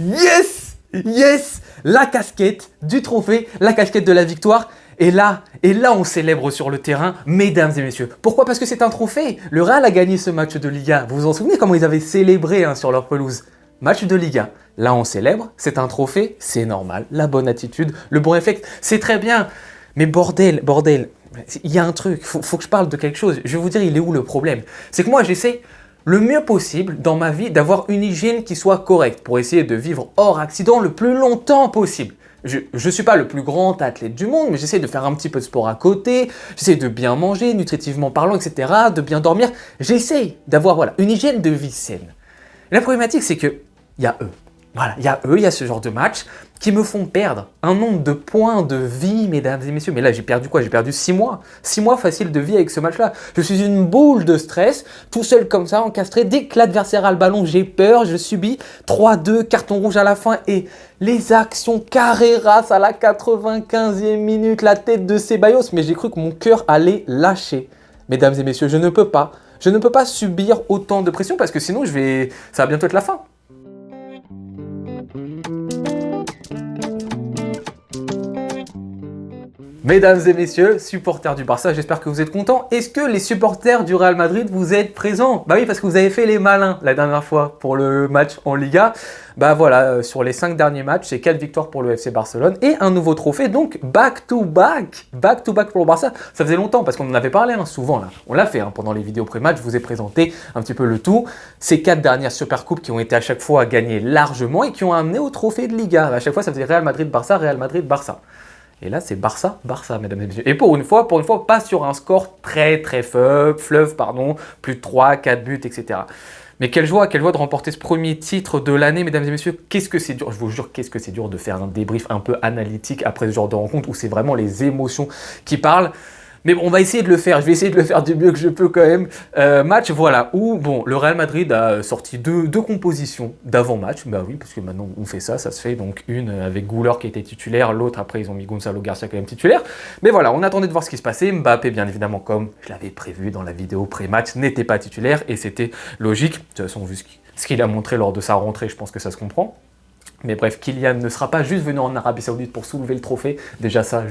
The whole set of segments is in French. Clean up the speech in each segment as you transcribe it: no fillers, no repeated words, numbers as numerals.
Yes! Yes! La casquette du trophée, la casquette de la victoire. Et là, on célèbre sur le terrain, mesdames et messieurs. Pourquoi? Parce que c'est un trophée. Le Real a gagné ce match de Liga. Vous vous en souvenez comment ils avaient célébré sur leur pelouse? Match de Liga. Là, on célèbre, c'est un trophée, c'est normal. La bonne attitude, le bon réflexe, c'est très bien. Mais bordel, il y a un truc, faut que je parle de quelque chose. Je vais vous dire, il est où le problème? C'est que moi, j'essaie le mieux possible dans ma vie d'avoir une hygiène qui soit correcte pour essayer de vivre hors accident le plus longtemps possible. Je ne suis pas le plus grand athlète du monde, mais j'essaie de faire un petit peu de sport à côté, j'essaie de bien manger, nutritivement parlant, etc., de bien dormir. J'essaie d'avoir une hygiène de vie saine. Et la problématique, c'est qu'il y a eux. Voilà, il y a ce genre de match qui me font perdre un nombre de points de vie, mesdames et messieurs. Mais là, j'ai perdu quoi? J'ai perdu 6 mois. 6 mois facile de vie avec ce match-là. Je suis une boule de stress, tout seul comme ça, encastré. Dès que l'adversaire a le ballon, j'ai peur, je subis 3-2, carton rouge à la fin. Et les actions Carreras à la 95e minute, la tête de Ceballos. Mais j'ai cru que mon cœur allait lâcher. Mesdames et messieurs, je ne peux pas subir autant de pression parce que sinon, ça va bientôt être la fin. Mesdames et messieurs, supporters du Barça, j'espère que vous êtes contents. Est-ce que les supporters du Real Madrid, vous êtes présents? Bah oui, parce que vous avez fait les malins la dernière fois pour le match en Liga. Bah voilà, sur les 5 derniers matchs, c'est 4 victoires pour le FC Barcelone et un nouveau trophée, donc back-to-back pour le Barça. Ça faisait longtemps parce qu'on en avait parlé souvent là. On l'a fait pendant les vidéos pré-match, je vous ai présenté un petit peu le tout. Ces 4 dernières Supercoupes qui ont été à chaque fois gagnées largement et qui ont amené au trophée de Liga. À chaque fois, ça faisait Real Madrid-Barça, Real Madrid-Barça. Et là, c'est Barça, mesdames et messieurs. Et pour une fois, pas sur un score très fleuve, plus de 3, 4 buts, etc. Mais quelle joie de remporter ce premier titre de l'année, mesdames et messieurs. Qu'est-ce que c'est dur, je vous jure, qu'est-ce que c'est dur de faire un débrief un peu analytique après ce genre de rencontre où c'est vraiment les émotions qui parlent. Mais bon, on va essayer de le faire, je vais essayer de le faire du mieux que je peux quand même. Match, voilà, où le Real Madrid a sorti deux compositions d'avant-match. Bah oui, parce que maintenant on fait ça se fait. Donc une avec Güler qui était titulaire, l'autre après ils ont mis Gonzalo Garcia quand même titulaire. Mais voilà, on attendait de voir ce qui se passait. Mbappé, bien évidemment, comme je l'avais prévu dans la vidéo pré-match, n'était pas titulaire et c'était logique. De toute façon, vu ce qu'il a montré lors de sa rentrée, je pense que ça se comprend. Mais bref, Kylian ne sera pas juste venu en Arabie Saoudite pour soulever le trophée. Déjà ça,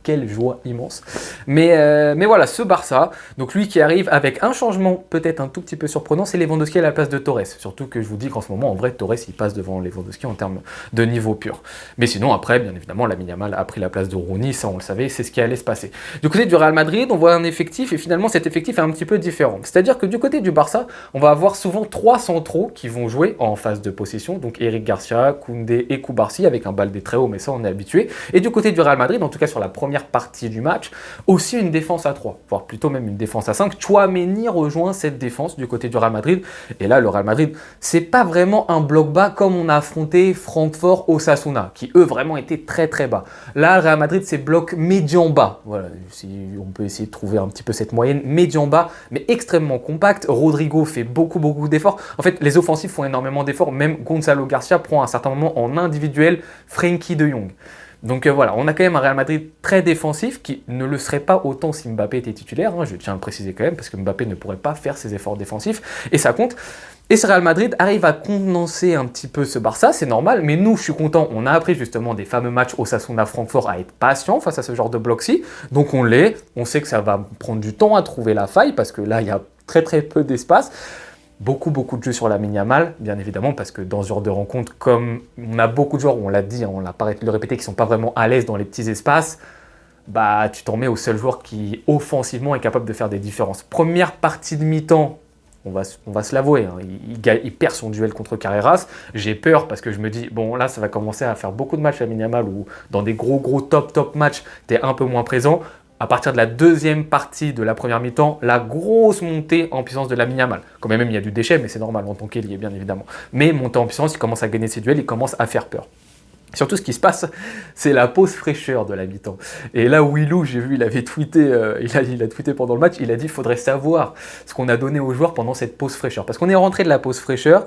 quelle joie immense. Mais voilà, ce Barça, donc lui qui arrive avec un changement peut-être un tout petit peu surprenant, c'est Lewandowski à la place de Torres. Surtout que je vous dis qu'en ce moment, en vrai, Torres, il passe devant Lewandowski en termes de niveau pur. Mais sinon, après, bien évidemment, Lamine Yamal a pris la place de Rooney, ça on le savait, c'est ce qui allait se passer. Du côté du Real Madrid, on voit un effectif, et finalement cet effectif est un petit peu différent. C'est-à-dire que du côté du Barça, on va avoir souvent 3 centraux qui vont jouer en phase de possession, donc Eric Garcia, Koundé et Koubarsi avec un Baldé très haut, mais ça on est habitué. Et du côté du Real Madrid, en tout cas sur la première partie du match, aussi une défense à 3, voire plutôt même une défense à 5. Tchouaméni rejoint cette défense du côté du Real Madrid. Et là, le Real Madrid, c'est pas vraiment un bloc bas comme on a affronté Francfort Osasuna, qui eux vraiment étaient très bas. Là, le Real Madrid, c'est bloc médian bas. Voilà, si on peut essayer de trouver un petit peu cette moyenne médian bas, mais extrêmement compact. Rodrigo fait beaucoup d'efforts. En fait, les offensifs font énormément d'efforts. Même Gonzalo Garcia prend à un certain moment en individuel Frenkie de Jong. Donc voilà, on a quand même un Real Madrid très défensif qui ne le serait pas autant si Mbappé était titulaire, je tiens à le préciser quand même, parce que Mbappé ne pourrait pas faire ses efforts défensifs, et ça compte. Et ce Real Madrid arrive à condenser un petit peu ce Barça, c'est normal, mais nous, je suis content, on a appris justement des fameux matchs Osasuna-Francfort à être patient face à ce genre de bloc-ci, donc on sait que ça va prendre du temps à trouver la faille, parce que là, il y a très peu d'espace. Beaucoup de jeux sur Lamine Yamal, bien évidemment, parce que dans ce genre de rencontre, comme on a beaucoup de joueurs, on l'a dit, on l'a pas le répété, qui sont pas vraiment à l'aise dans les petits espaces, bah tu t'en mets au seul joueur qui, offensivement, est capable de faire des différences. Première partie de mi-temps, on va se l'avouer, il perd son duel contre Carreras. J'ai peur parce que je me dis, bon là, ça va commencer à faire beaucoup de matchs Lamine Yamal, où dans des gros top matchs, t'es un peu moins présent. À partir de la deuxième partie de la première mi-temps, la grosse montée en puissance de Lamine Yamal. Quand même, il y a du déchet, mais c'est normal en tant qu'ailier, bien évidemment. Mais monté en puissance, il commence à gagner ses duels, il commence à faire peur. Surtout, ce qui se passe, c'est la pause fraîcheur de la mi-temps. Et là, Willou, j'ai vu, il avait tweeté, il a tweeté pendant le match, il a dit qu'il faudrait savoir ce qu'on a donné aux joueurs pendant cette pause fraîcheur. Parce qu'on est rentré de la pause fraîcheur,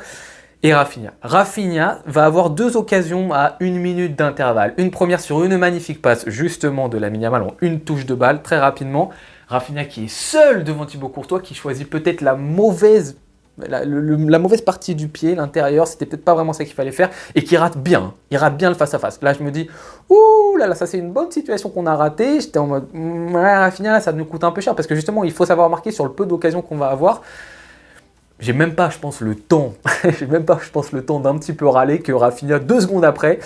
et Rafinha. Rafinha va avoir 2 occasions à 1 minute d'intervalle. Une première sur une magnifique passe justement de Lamine Yamal en une touche de balle très rapidement. Rafinha qui est seul devant Thibaut Courtois, qui choisit peut-être la mauvaise la mauvaise partie du pied, l'intérieur, c'était peut-être pas vraiment ça qu'il fallait faire, et qui rate bien. Il rate bien le face-à-face. Là, je me dis, ouh là là, ça c'est une bonne situation qu'on a ratée. J'étais en mode, Rafinha, là, ça nous coûte un peu cher, parce que justement, il faut savoir marquer sur le peu d'occasions qu'on va avoir. J'ai même pas, je pense, le temps. J'ai même pas, je pense, le temps d'un petit peu râler que Rafinha, 2 secondes après,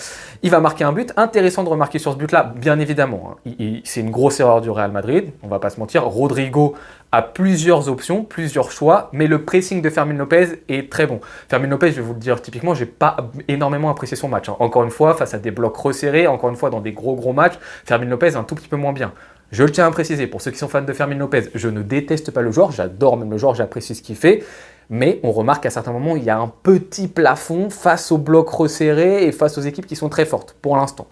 il va marquer un but. Intéressant de remarquer sur ce but-là, bien évidemment. C'est une grosse erreur du Real Madrid, on va pas se mentir. Rodrigo a plusieurs options, plusieurs choix, mais le pressing de Fermín López est très bon. Fermín López, je vais vous le dire typiquement, j'ai pas énormément apprécié son match. Encore une fois, face à des blocs resserrés, encore une fois, dans des gros matchs, Fermín López un tout petit peu moins bien. Je le tiens à préciser, pour ceux qui sont fans de Fermín López, je ne déteste pas le joueur, j'adore même le joueur, j'apprécie ce qu'il fait. Mais on remarque qu'à certains moments, il y a un petit plafond face aux blocs resserrés et face aux équipes qui sont très fortes, pour l'instant.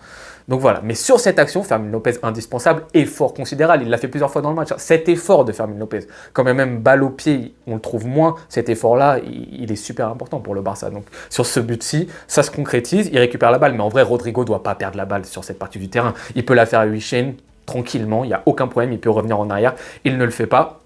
Donc voilà, mais sur cette action, Fermín López indispensable, effort considérable, il l'a fait plusieurs fois dans le match. Cet effort de Fermín López, quand même balle au pied, on le trouve moins, cet effort-là, il est super important pour le Barça. Donc sur ce but-ci, ça se concrétise, il récupère la balle, mais en vrai, Rodrigo ne doit pas perdre la balle sur cette partie du terrain. Il peut la faire à Huijsen tranquillement, il n'y a aucun problème, il peut revenir en arrière, il ne le fait pas.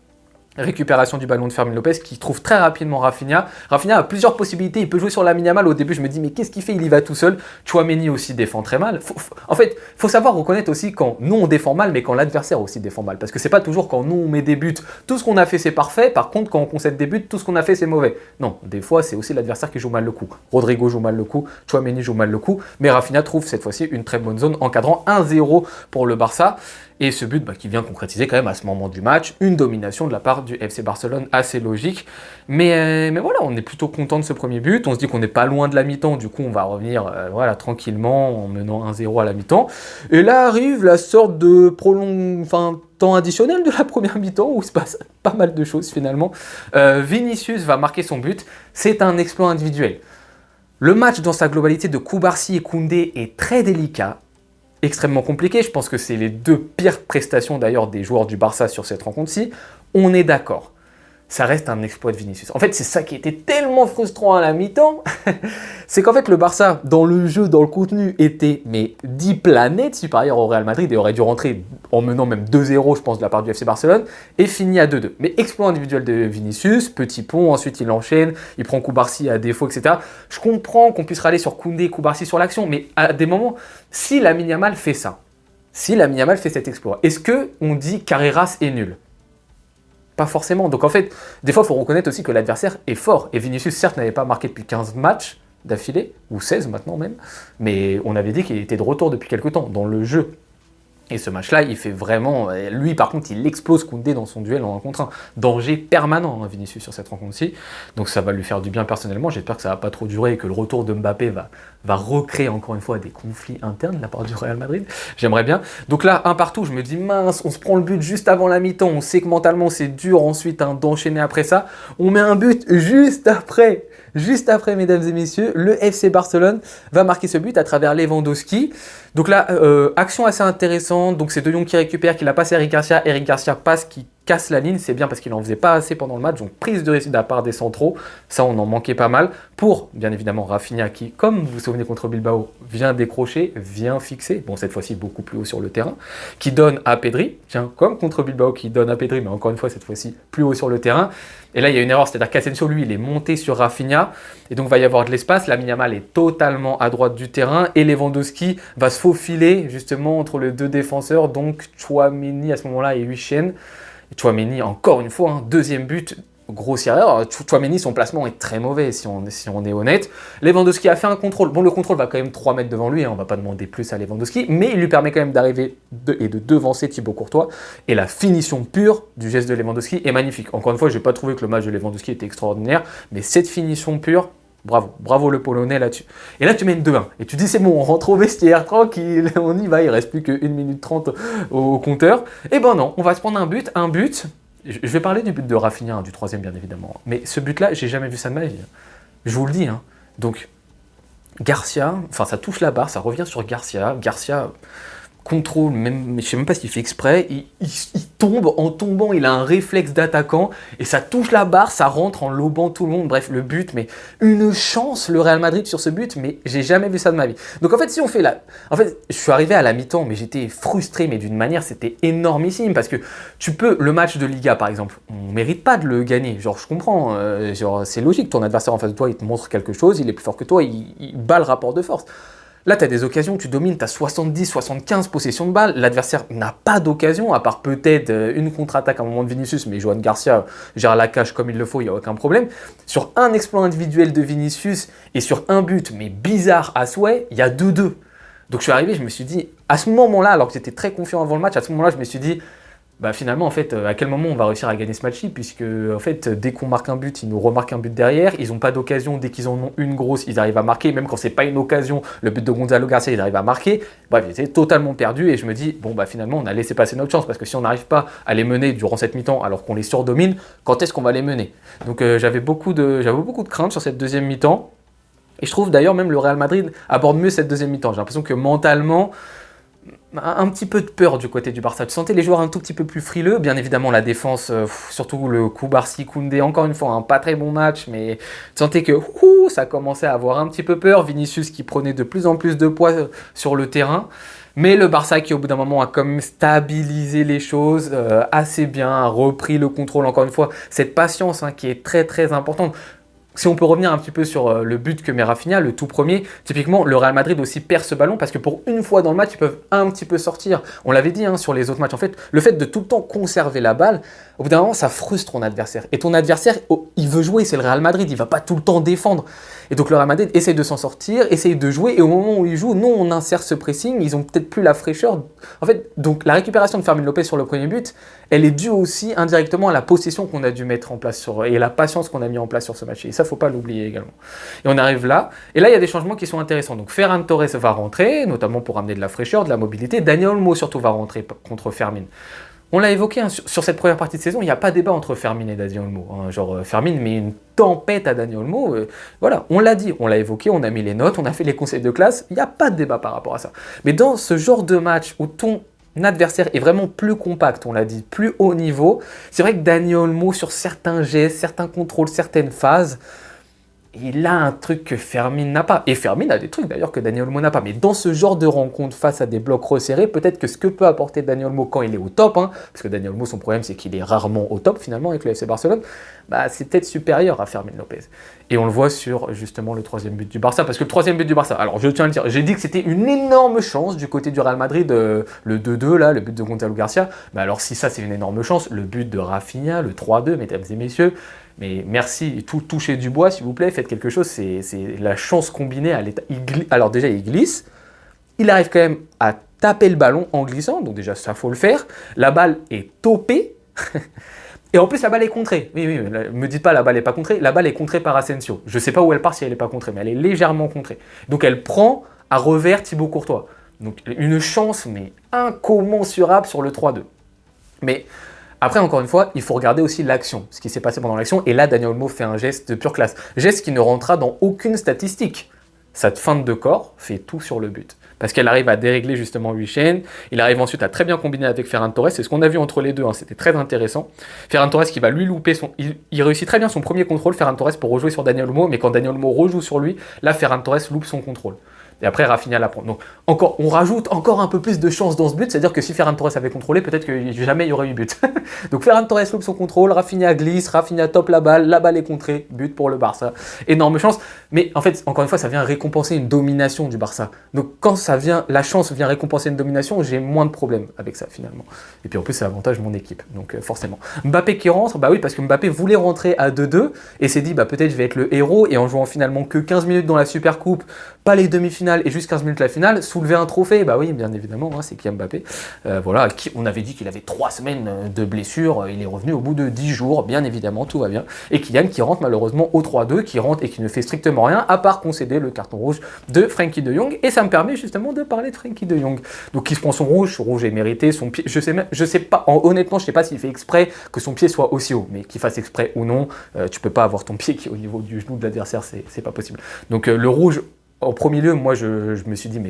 Récupération du ballon de Fermín López qui trouve très rapidement Rafinha. Rafinha a plusieurs possibilités, il peut jouer sur Lamine Yamal. Au début, je me dis, mais qu'est-ce qu'il fait? Il y va tout seul. Tchouaméni aussi défend très mal. En fait, il faut savoir reconnaître aussi quand nous on défend mal, mais quand l'adversaire aussi défend mal. Parce que c'est pas toujours quand nous on met des buts, tout ce qu'on a fait c'est parfait. Par contre, quand on concède des buts, tout ce qu'on a fait c'est mauvais. Non, des fois c'est aussi l'adversaire qui joue mal le coup. Rodrigo joue mal le coup, Tchouaméni joue mal le coup, mais Rafinha trouve cette fois-ci une très bonne zone encadrant 1-0 pour le Barça. Et ce but qui vient concrétiser quand même à ce moment du match, une domination de la part du FC Barcelone assez logique. Mais voilà, on est plutôt content de ce premier but. On se dit qu'on n'est pas loin de la mi-temps, du coup on va revenir voilà, tranquillement en menant 1-0 à la mi-temps. Et là arrive la sorte de temps additionnel de la première mi-temps où il se passe pas mal de choses finalement. Vinicius va marquer son but, c'est un exploit individuel. Le match dans sa globalité de Cubarsí et Koundé est très délicat. Extrêmement compliqué, je pense que c'est les 2 pires prestations d'ailleurs des joueurs du Barça sur cette rencontre-ci, on est d'accord. Ça reste un exploit de Vinicius. En fait, c'est ça qui était tellement frustrant à la mi-temps, c'est qu'en fait le Barça, dans le jeu, dans le contenu, était 10 planètes supérieurs au Real Madrid et aurait dû rentrer en menant même 2-0, je pense, de la part du FC Barcelone, et finit à 2-2. Mais exploit individuel de Vinicius, petit pont, ensuite il enchaîne, il prend Cubarsí à défaut, etc. Je comprends qu'on puisse râler sur Koundé et Cubarsí sur l'action, mais à des moments, si Lamine Yamal fait ça, si Lamine Yamal fait cet exploit, est-ce qu'on dit Carreras est nul? Pas forcément. Donc en fait, des fois, il faut reconnaître aussi que l'adversaire est fort. Et Vinicius, certes, n'avait pas marqué depuis 15 matchs d'affilée, ou 16 maintenant même, mais on avait dit qu'il était de retour depuis quelques temps dans le jeu. Et ce match-là, il fait vraiment... Lui, par contre, il explose Koundé dans son duel en 1 contre 1. Danger permanent, hein, Vinicius, sur cette rencontre-ci. Donc ça va lui faire du bien personnellement. J'espère que ça va pas trop durer et que le retour de Mbappé va recréer encore une fois des conflits internes de la part du Real Madrid. J'aimerais bien. Donc là, 1 partout, je me dis, mince, on se prend le but juste avant la mi-temps. On sait que mentalement, c'est dur ensuite d'enchaîner après ça. On met un but juste après. Juste après, mesdames et messieurs, le FC Barcelone va marquer ce but à travers Lewandowski. Donc là, action assez intéressante. Donc c'est De Jong qui récupère, qui la passe à Eric Garcia. Eric Garcia passe, qui casse la ligne. C'est bien parce qu'il n'en faisait pas assez pendant le match. Donc prise de risque de la part des centraux. Ça, on en manquait pas mal. Pour, bien évidemment, Rafinha qui, comme vous vous souvenez contre Bilbao, vient décrocher, vient fixer. Bon, cette fois-ci, beaucoup plus haut sur le terrain. Qui donne à Pedri. Tiens, comme contre Bilbao, qui donne à Pedri. Mais encore une fois, cette fois-ci, plus haut sur le terrain. Et là, il y a une erreur. C'est-à-dire qu'Asensio, lui, il est monté sur Rafinha. Et donc, il va y avoir de l'espace. Lamine Yamal est totalement à droite du terrain. Et Lewandowski va se faufiler, justement, entre les 2 défenseurs. Donc, Tchouaméni, à ce moment-là, et Huijsen. Tchouaméni, encore une fois, deuxième but, grosse erreur. Tchouaméni, son placement est très mauvais, si on est honnête. Lewandowski a fait un contrôle. Bon, le contrôle va quand même 3 mètres devant lui, hein, on ne va pas demander plus à Lewandowski, mais il lui permet quand même d'arriver et de devancer Thibaut Courtois. Et la finition pure du geste de Lewandowski est magnifique. Encore une fois, je n'ai pas trouvé que le match de Lewandowski était extraordinaire, mais cette finition pure, bravo le Polonais là-dessus. Et là, tu mènes 2-1. Et tu dis, c'est bon, on rentre au vestiaire, tranquille, on y va, il reste plus que 1 minute 30 au compteur. Et ben non, on va se prendre un but. Je vais parler du but de Rafinha, du 3e bien évidemment. Mais ce but-là, j'ai jamais vu ça de ma vie. Je vous le dis. Hein. Donc, Garcia, ça touche la barre, ça revient sur Garcia. Garcia, contrôle, même, je sais même pas s'il fait exprès, il tombe, en tombant, il a un réflexe d'attaquant, et ça touche la barre, ça rentre en lobant tout le monde, bref, le but, mais une chance le Real Madrid sur ce but, mais j'ai jamais vu ça de ma vie. Donc en fait, si on fait là, en fait, je suis arrivé à la mi-temps, mais j'étais frustré, mais d'une manière, c'était énormissime, parce que tu peux, le match de Liga par exemple, on mérite pas de le gagner, genre je comprends, genre c'est logique, ton adversaire en face de toi, il te montre quelque chose, il est plus fort que toi, il bat le rapport de force. Là, tu as des occasions, tu domines, tu as 70-75 possessions de balles. L'adversaire n'a pas d'occasion, à part peut-être une contre-attaque à un moment de Vinicius, mais Johan Garcia gère la cage comme il le faut, il n'y a aucun problème. Sur un exploit individuel de Vinicius et sur un but, mais bizarre à souhait, il y a 2-2. Donc je suis arrivé, je me suis dit, à ce moment-là, alors que j'étais très confiant avant le match, à ce moment-là, je me suis dit, bah finalement, en fait, à quel moment on va réussir à gagner ce match-ci, puisque en fait, dès qu'on marque un but, ils nous remarquent un but derrière, ils n'ont pas d'occasion, dès qu'ils en ont une grosse, ils arrivent à marquer, même quand c'est pas une occasion, le but de Gonzalo Garcia, ils arrivent à marquer. Bref, j'étais totalement perdu et je me dis, bon bah finalement, on a laissé passer notre chance, parce que si on n'arrive pas à les mener durant cette mi-temps, alors qu'on les surdomine, quand est-ce qu'on va les mener? Donc j'avais beaucoup de craintes sur cette deuxième mi-temps, et je trouve d'ailleurs même le Real Madrid aborde mieux cette deuxième mi-temps. J'ai l'impression que mentalement, un petit peu de peur du côté du Barça. Tu sentais les joueurs un tout petit peu plus frileux. Bien évidemment, la défense, surtout le coup Barcy-Koundé, encore une fois, un pas très bon match, mais tu sentais que ça commençait à avoir un petit peu peur. Vinicius qui prenait de plus en plus de poids sur le terrain. Mais le Barça qui, au bout d'un moment, a quand même stabilisé les choses assez bien, a repris le contrôle, encore une fois. Cette patience qui est très très importante. Si on peut revenir un petit peu sur le but que met Rafinha, le tout premier, typiquement le Real Madrid aussi perd ce ballon parce que pour une fois dans le match, ils peuvent un petit peu sortir. On l'avait dit sur les autres matchs, en fait, le fait de tout le temps conserver la balle, au bout d'un moment, ça frustre ton adversaire. Et ton adversaire, il veut jouer, c'est le Real Madrid, il va pas tout le temps défendre. Et donc le Real Madrid essaye de s'en sortir, essaye de jouer, et au moment où il joue, nous on insère ce pressing, ils ont peut-être plus la fraîcheur. En fait, donc la récupération de Fermin Lopez sur le premier but, elle est due aussi indirectement à la possession qu'on a dû mettre en place et la patience qu'on a mis en place sur ce match. Et ça, faut pas l'oublier également. Et on arrive là, et là il y a des changements qui sont intéressants. Donc Ferran Torres va rentrer, notamment pour amener de la fraîcheur, de la mobilité. Daniel Olmo surtout va rentrer contre Fermin. On l'a évoqué sur cette première partie de saison, il n'y a pas débat entre Fermin et Daniel Olmo. Genre Fermin met une tempête à Daniel Olmo. Voilà, on l'a dit, on l'a évoqué, on a mis les notes, on a fait les conseils de classe. Il n'y a pas de débat par rapport à ça. Mais dans ce genre de match où ton adversaire est vraiment plus compact, on l'a dit, plus haut niveau, c'est vrai que Daniel Olmo, sur certains gestes, certains contrôles, certaines phases, il a un truc que Fermin n'a pas. Et Fermin a des trucs d'ailleurs que Daniel Olmo n'a pas. Mais dans ce genre de rencontre face à des blocs resserrés, peut-être que ce que peut apporter Daniel Olmo quand il est au top, parce que Daniel Olmo, son problème, c'est qu'il est rarement au top finalement avec le FC Barcelone, c'est peut-être supérieur à Fermin Lopez. Et on le voit sur justement le troisième but du Barça. Parce que le troisième but du Barça, alors je tiens à le dire, j'ai dit que c'était une énorme chance du côté du Real Madrid, le 2-2 là, le but de Gonzalo Garcia. Alors si ça c'est une énorme chance, le but de Rafinha, le 3-2, mesdames et messieurs, mais merci, touchez du bois s'il vous plaît, faites quelque chose, c'est la chance combinée à l'état. Alors déjà il glisse, il arrive quand même à taper le ballon en glissant, donc déjà ça faut le faire, la balle est topée, et en plus la balle est contrée, oui, me dites pas la balle est pas contrée, la balle est contrée par Asensio, je sais pas où elle part si elle est pas contrée, mais elle est légèrement contrée, donc elle prend à revers Thibaut Courtois, donc une chance mais incommensurable sur le 3-2, mais... Après, encore une fois, il faut regarder aussi l'action, ce qui s'est passé pendant l'action. Et là, Daniel Olmo fait un geste de pure classe. Geste qui ne rentrera dans aucune statistique. Cette feinte de corps fait tout sur le but. Parce qu'elle arrive à dérégler justement Huijsen. Il arrive ensuite à très bien combiner avec Ferran Torres. C'est ce qu'on a vu entre les deux, c'était très intéressant. Ferran Torres qui va lui louper il réussit très bien son premier contrôle, Ferran Torres, pour rejouer sur Daniel Olmo. Mais quand Daniel Olmo rejoue sur lui, là, Ferran Torres loupe son contrôle. Et après, Rafinha la prend. Donc, on rajoute encore un peu plus de chance dans ce but. C'est-à-dire que si Ferran Torres avait contrôlé, peut-être que jamais il y aurait eu but. Donc, Ferran Torres loupe son contrôle, Rafinha glisse, Rafinha top la balle est contrée, but pour le Barça. Énorme chance. Mais en fait, encore une fois, ça vient récompenser une domination du Barça. Donc, quand la chance vient récompenser une domination, j'ai moins de problèmes avec ça finalement. Et puis en plus, ça avantage mon équipe. Donc, forcément. Mbappé qui rentre, oui, parce que Mbappé voulait rentrer à 2-2 et s'est dit, peut-être je vais être le héros. Et en jouant finalement que 15 minutes dans la Supercoupe, pas les demi-finales et juste 15 minutes la finale, soulever un trophée, oui, bien évidemment, c'est Kylian Mbappé. Voilà, on avait dit qu'il avait 3 semaines de blessure, il est revenu au bout de 10 jours, bien évidemment, tout va bien. Et Kylian qui rentre malheureusement au 3-2, qui rentre et qui ne fait strictement rien, à part concéder le carton rouge de Frenkie de Jong, et ça me permet justement de parler de Frenkie de Jong. Donc il se prend son rouge est mérité, son pied, je sais pas, honnêtement, je sais pas s'il fait exprès que son pied soit aussi haut, mais qu'il fasse exprès ou non, tu peux pas avoir ton pied qui est au niveau du genou de l'adversaire, c'est pas possible. Donc le rouge, au premier lieu, moi, je me suis dit, mais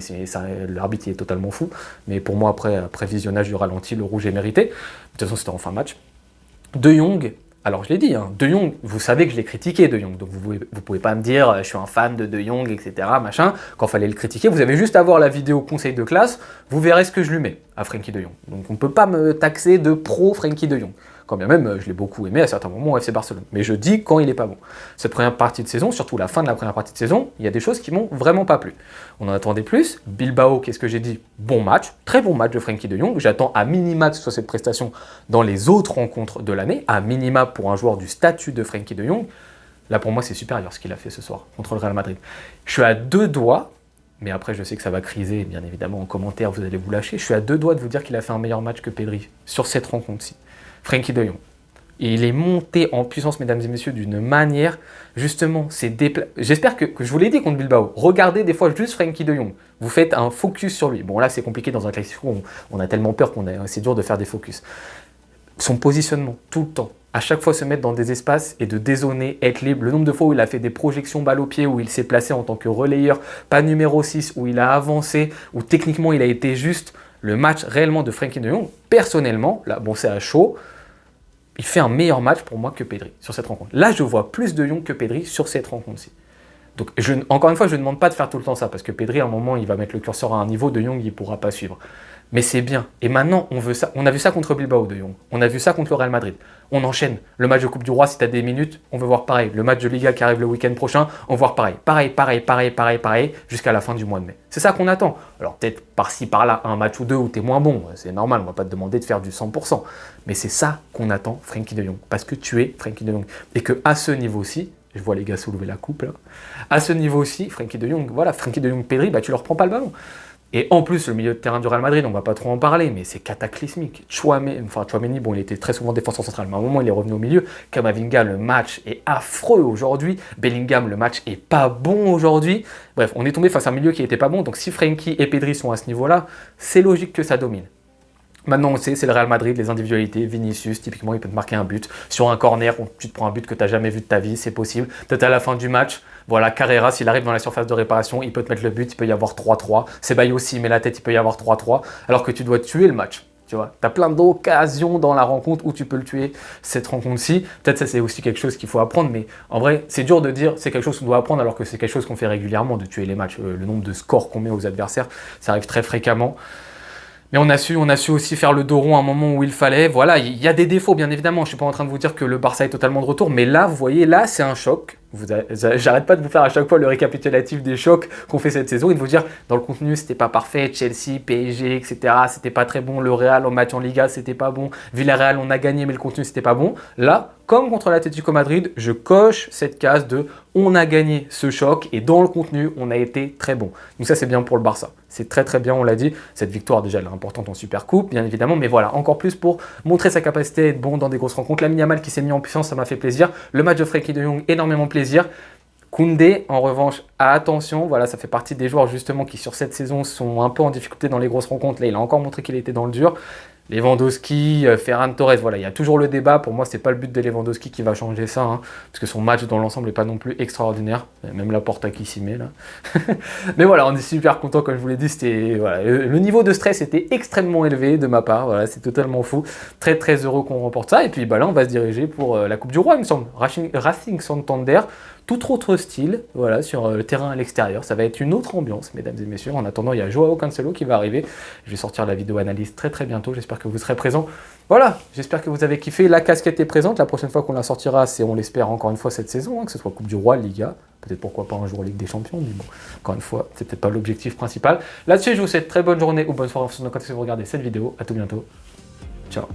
l'arbitre, il est totalement fou. Mais pour moi, après visionnage du ralenti, le rouge est mérité. De toute façon, c'était en fin de match. De Jong, alors je l'ai dit, hein, De Jong, vous savez que je l'ai critiqué, De Jong. Donc vous pouvez pas me dire, je suis un fan de Jong, etc., machin. Quand fallait le critiquer, vous avez juste à voir la vidéo conseil de classe, vous verrez ce que je lui mets à Frenkie de Jong. Donc on ne peut pas me taxer de pro Frenkie de Jong. Quand bien même, je l'ai beaucoup aimé à certains moments au FC Barcelone. Mais je dis quand il est pas bon. Cette première partie de saison, surtout la fin de la première partie de saison, il y a des choses qui m'ont vraiment pas plu. On en attendait plus. Bilbao, qu'est-ce que j'ai dit? Bon match, très bon match de Frenkie de Jong. J'attends à minima que ce soit cette prestation dans les autres rencontres de l'année, à minima pour un joueur du statut de Frenkie de Jong. Là, pour moi, c'est supérieur ce qu'il a fait ce soir contre le Real Madrid. Je suis à 2 doigts, mais après, je sais que ça va criser, bien évidemment, en commentaire, vous allez vous lâcher. Je suis à 2 doigts de vous dire qu'il a fait un meilleur match que Pedri sur cette rencontre-ci. Frenkie de Jong. Et il est monté en puissance, mesdames et messieurs, d'une manière, justement, j'espère que je vous l'ai dit contre Bilbao, regardez des fois juste Frenkie de Jong, vous faites un focus sur lui. Bon là c'est compliqué dans un classico, on a tellement peur c'est dur de faire des focus. Son positionnement, tout le temps, à chaque fois se mettre dans des espaces et de dézoner, être libre. Le nombre de fois où il a fait des projections balle au pied, où il s'est placé en tant que relayeur, pas numéro 6, où il a avancé, où techniquement il a été juste. Le match réellement de Frenkie de Jong, personnellement, là bon c'est à chaud, il fait un meilleur match pour moi que Pedri sur cette rencontre. Là, je vois plus de Jong que Pedri sur cette rencontre-ci. Donc, encore une fois, je ne demande pas de faire tout le temps ça, parce que Pedri, à un moment, il va mettre le curseur à un niveau, De Jong, il ne pourra pas suivre. Mais c'est bien. Et maintenant, on veut ça. On a vu ça contre Bilbao, De Jong. On a vu ça contre le Real Madrid. On enchaîne. Le match de Coupe du Roi, si tu as des minutes, on veut voir pareil. Le match de Liga qui arrive le week-end prochain, on veut voir pareil. Pareil, jusqu'à la fin du mois de mai. C'est ça qu'on attend. Alors peut-être par-ci, par-là, un match ou deux où tu es moins bon. C'est normal, on ne va pas te demander de faire du 100%. Mais c'est ça qu'on attend, Frenkie de Jong. Parce que tu es Frenkie de Jong. Et qu'à ce niveau-ci, je vois les gars soulever la coupe là. À ce niveau-ci, Frenkie de Jong, voilà, Frenkie de Jong, Pedri, bah tu leur prends pas le ballon. Et en plus, le milieu de terrain du Real Madrid, on va pas trop en parler, mais c'est cataclysmique. Tchouaméni, bon, il était très souvent défenseur central, mais à un moment, il est revenu au milieu. Kamavinga, le match est affreux aujourd'hui. Bellingham, le match est pas bon aujourd'hui. Bref, on est tombé face à un milieu qui était pas bon. Donc si Frenkie et Pedri sont à ce niveau-là, c'est logique que ça domine. Maintenant, on sait, c'est le Real Madrid, les individualités. Vinicius, typiquement, il peut te marquer un but. Sur un corner, tu te prends un but que tu n'as jamais vu de ta vie, c'est possible. Peut-être à la fin du match, voilà, Carrera, s'il arrive dans la surface de réparation, il peut te mettre le but, il peut y avoir 3-3. Ceballos, s'il met la tête, il peut y avoir 3-3. Alors que tu dois tuer le match. Tu vois, tu as plein d'occasions dans la rencontre où tu peux le tuer, cette rencontre-ci. Peut-être ça, c'est aussi quelque chose qu'il faut apprendre, mais en vrai, c'est dur de dire c'est quelque chose qu'on doit apprendre alors que c'est quelque chose qu'on fait régulièrement, de tuer les matchs. Le nombre de scores qu'on met aux adversaires, ça arrive très fréquemment. Mais on a su aussi faire le dos rond à un moment où il fallait. Voilà, il y a des défauts, bien évidemment. Je ne suis pas en train de vous dire que le Barça est totalement de retour. Mais là, vous voyez, là, c'est un choc. J'arrête pas de vous faire à chaque fois le récapitulatif des chocs qu'on fait cette saison et de vous dire, dans le contenu, c'était pas parfait. Chelsea, PSG, etc. C'était pas très bon. Le Real, en match en Liga, c'était pas bon. Villarreal, on a gagné, mais le contenu, c'était pas bon. Là, comme contre l'Atlético Madrid, je coche cette case de on a gagné ce choc et dans le contenu, on a été très bon. Donc ça, c'est bien pour le Barça. C'est très très bien, on l'a dit. Cette victoire, déjà, elle est importante en Supercoupe, bien évidemment. Mais voilà, encore plus pour montrer sa capacité à être bon dans des grosses rencontres. Lamine Yamal qui s'est mis en puissance, ça m'a fait plaisir. Le match de Frenkie de Jong, énormément plaisir. Koundé, en revanche, attention, voilà, ça fait partie des joueurs justement qui sur cette saison sont un peu en difficulté dans les grosses rencontres. Là, il a encore montré qu'il était dans le dur. Lewandowski, Ferran Torres, voilà, il y a toujours le débat. Pour moi, c'est pas le but de Lewandowski qui va changer ça, hein, parce que son match dans l'ensemble n'est pas non plus extraordinaire. Même la Porta qui s'y met là. Mais voilà, on est super content, comme je vous l'ai dit. Voilà, le niveau de stress était extrêmement élevé de ma part. Voilà, c'est totalement fou. Très très heureux qu'on remporte ça. Et puis bah là, on va se diriger pour la Coupe du Roi, il me semble. Racing Santander. Tout autre style, voilà, sur le terrain à l'extérieur. Ça va être une autre ambiance, mesdames et messieurs. En attendant, il y a Joao Cancelo qui va arriver. Je vais sortir la vidéo analyse très très bientôt. J'espère que vous serez présents. Voilà, j'espère que vous avez kiffé. La casquette est présente. La prochaine fois qu'on la sortira, c'est, on l'espère, encore une fois cette saison, hein, que ce soit Coupe du Roi, Liga. Peut-être pourquoi pas un jour Ligue des Champions. Mais bon, encore une fois, c'est peut-être pas l'objectif principal. Là-dessus, je vous souhaite très bonne journée ou bonne soirée en fonction de quand vous regardez cette vidéo. À tout bientôt. Ciao.